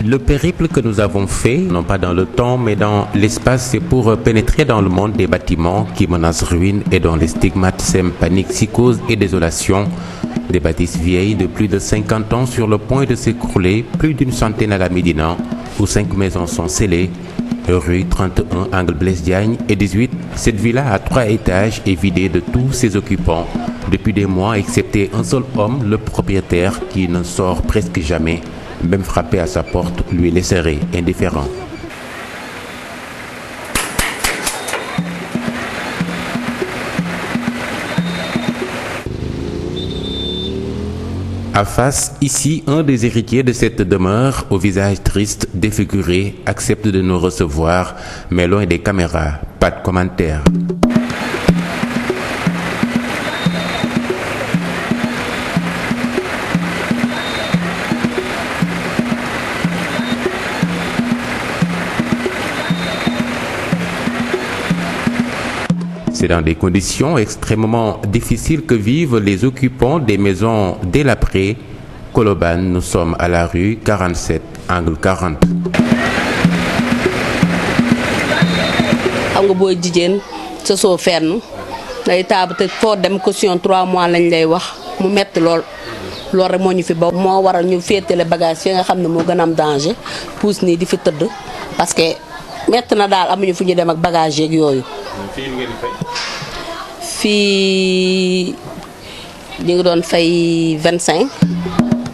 Le périple que nous avons fait, non pas dans le temps, mais dans l'espace, c'est pour pénétrer dans le monde des bâtiments qui menacent ruine et dont les stigmates sèment panique, psychose et désolation. Des bâtisses vieilles de plus de 50 ans sur le point de s'écrouler, plus d'une centaine à la Médina, où 5 maisons sont scellées. Rue 31, angle Blaise Diagne et 18, cette villa à 3 étages est vidée de tous ses occupants. Depuis des mois, excepté un seul homme, le propriétaire, qui ne sort presque jamais. Même frapper à sa porte lui laisserait indifférent. À face, ici, un des héritiers de cette demeure, au visage triste, défiguré, accepte de nous recevoir, mais loin des caméras, pas de commentaires. C'est dans des conditions extrêmement difficiles que vivent les occupants des maisons délabrées. Colobane, nous sommes à la rue 47, angle 40. xam nga booy jigéen sa soo fenn day taabu te foo dem caution 3 mois lañ lay wax mu metti lool rek moo ñu fi ba moo waral ñu féetale bagage yi nga xam ne moo gën a am danger puus nii di fi tëdd parce que metti na daal amuñu fu ñu dem ak bagage yeeg yooyu. fii ñu ngi doon fay 25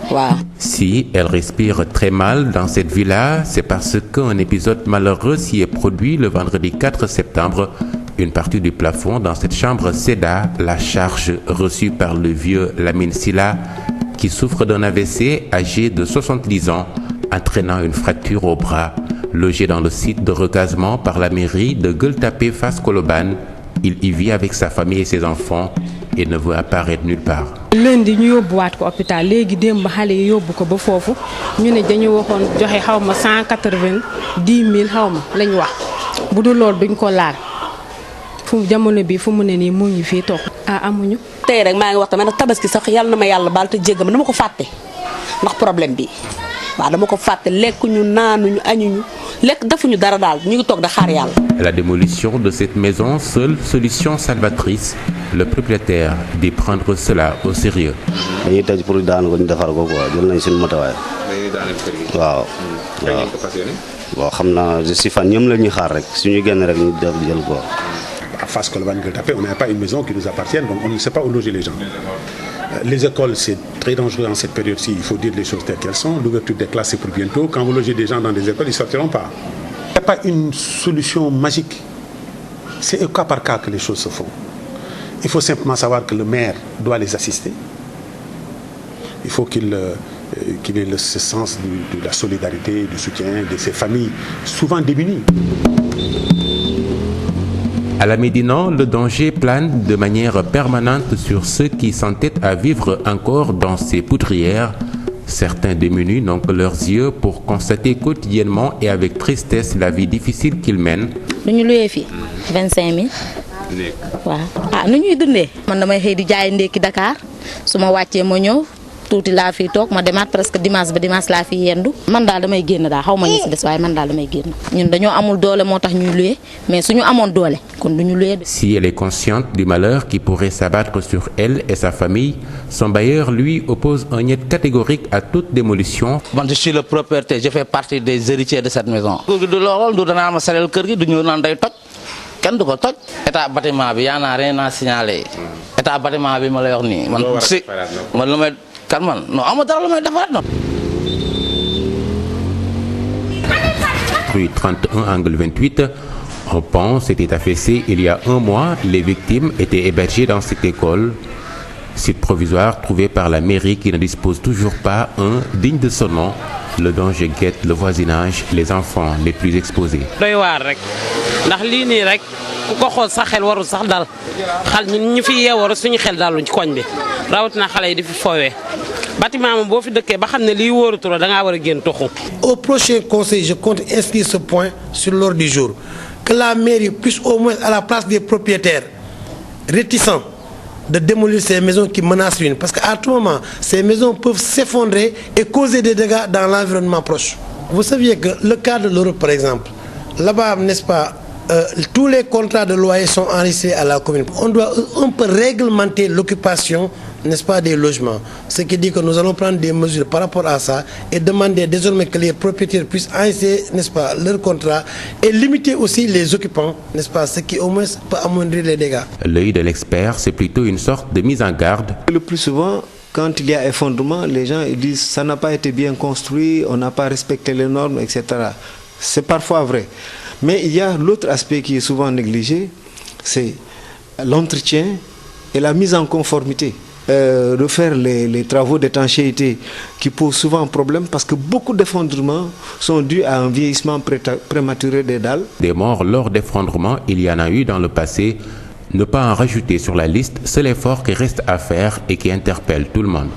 waaw. Si elle respire très mal dans cette villa, c'est parce qu'un épisode malheureux s'y est produit le vendredi 4 septembre. Une partie du plafond dans cette chambre céda, la charge reçue par le vieux Lamine Silla, qui souffre d'un AVC âgé de 70 ans, entraînant une fracture au bras. Logé dans le site de recasement par la mairie de Gueule Tapée Fass Colobane, il y vit avec sa famille et ses enfants et ne veut apparaître nulle part. lundi ñu yóbbuwaat ko hôpital léegi démb xale yi yóbbu ko ba foofu ñu ne dañu waxoon joxe xaw ma 190 000 xaw ma lañ wax bu dul loolu duñ ko laal fu jamono bi fu mu ne nii mu ngi fii toog amuñu. tey rek maa ngi wax tamit nag tabaski sax yàlla na ma yàlla baal te jéggal ma dama ko fàtte ndax problème bi waaw dama ko fàtte lekkuñu naanuñu añuñu lekk defuñu dara daal ñu ngi toog da xaar yàlla. La démolition de cette maison, seule solution salvatrice, le propriétaire dit prendre cela au sérieux. dañuy tëj pour daan ko ñu defar ko quoi jël nañ suñu motawaay. waaw. waaw xam naa si fan ñoom la ñuy xaar rek suñu génn rek ñu def jël ko. À Fass Colobane Gueule Tapée, on n'a pas une maison qui nous appartienne, donc on ne sait pas où loger les gens. Les écoles, c'est très dangereux en cette période-ci, il faut dire les choses telles qu'elles sont. L'ouverture des classes, c'est pour bientôt. Quand vous logez des gens dans des écoles, ils ne sortiront pas. Il n'y a pas une solution magique. C'est au cas par cas que les choses se font. Il faut simplement savoir que le maire doit les assister. Il faut qu'il ait ce sens de la solidarité, du soutien de ses familles, souvent démunies. À la Médina, le danger plane de manière permanente sur ceux qui s'entêtent à vivre encore dans ces poudrières. Certains démunis n'ont que leurs yeux pour constater quotidiennement et avec tristesse la vie difficile qu'ils mènent. lu ñu luyee fii 25 000. waaw nu ñuy dundee. man damay xëy di jaay ndékki Dakar su ma wàccee ma ñëw tuuti laa fi toog ma demaat presque dimanche ba dimanche laa fi yendu. man daal damay génn daal xaw ma ñu si des waaye man daal damay génn. ñun dañoo amul doole moo tax ñuy luyee mais suñu amoon doole kon du ñu luyee. Si elle est consciente du malheur qui pourrait s'abattre sur elle et sa famille, son bailleur lui oppose un niet catégorique à toute démolition. Moi, je suis le propriétaire, je fais partie des héritiers de cette maison. Du lool du danaa ma salel kër gi du ñu naan day toj kenn du ko toj. état bâtiment bi y'en a rien à signaler. état bâtiment bi ma lay wax nii. man si man lu may kan man non amul dara lu may defaraat non. Rue 31, angle 28. Un pont s'était affaissé il y a 1 mois. Les victimes étaient hébergées dans cette école. Site provisoire trouvé par la mairie qui ne dispose toujours pas un digne de son nom. Le danger guette le voisinage, les enfants les plus exposés. doy waar rek ndax lii nii rek ku ko xool sa xel warul sax dal xal ñun ñu fi yeewoo suñu xel daluñ ci koñ bi rawatina xale yi di fi foowee bâtiment moom boo fi dëkkee ba xam ne lii wóoratu la da ngaa war a génn toxu. Au prochain conseil, je compte inscrire ce point sur l'ordre du jour. Que la mairie puisse au moins à la place des propriétaires réticents de démolir ces maisons qui menacent ruine. Parce qu'à tout moment, ces maisons peuvent s'effondrer et causer des dégâts dans l'environnement proche. Vous saviez que le cas de l'Europe, par exemple, là-bas, n'est-ce pas, tous les contrats de loyer sont enregistrés à la commune. On doit un peu réglementer l'occupation, n'est-ce pas, des logements. Ce qui dit que nous allons prendre des mesures par rapport à ça et demander désormais que les propriétaires puissent enregistrer, n'est-ce pas, leurs contrats et limiter aussi les occupants, n'est-ce pas, ce qui au moins peut amoindrir les dégâts. L'œil de l'expert, c'est plutôt une sorte de mise en garde. Le plus souvent, quand il y a effondrement, les gens ils disent ça n'a pas été bien construit, on n'a pas respecté les normes, etc. C'est parfois vrai. Mais il y a l'autre aspect qui est souvent négligé, c'est l'entretien et la mise en conformité. Refaire les travaux d'étanchéité qui posent souvent problème parce que beaucoup d'effondrements sont dus à un vieillissement prématuré des dalles. Des morts lors d'effondrements, il y en a eu dans le passé. Ne pas en rajouter sur la liste, c'est l'effort qui reste à faire et qui interpelle tout le monde.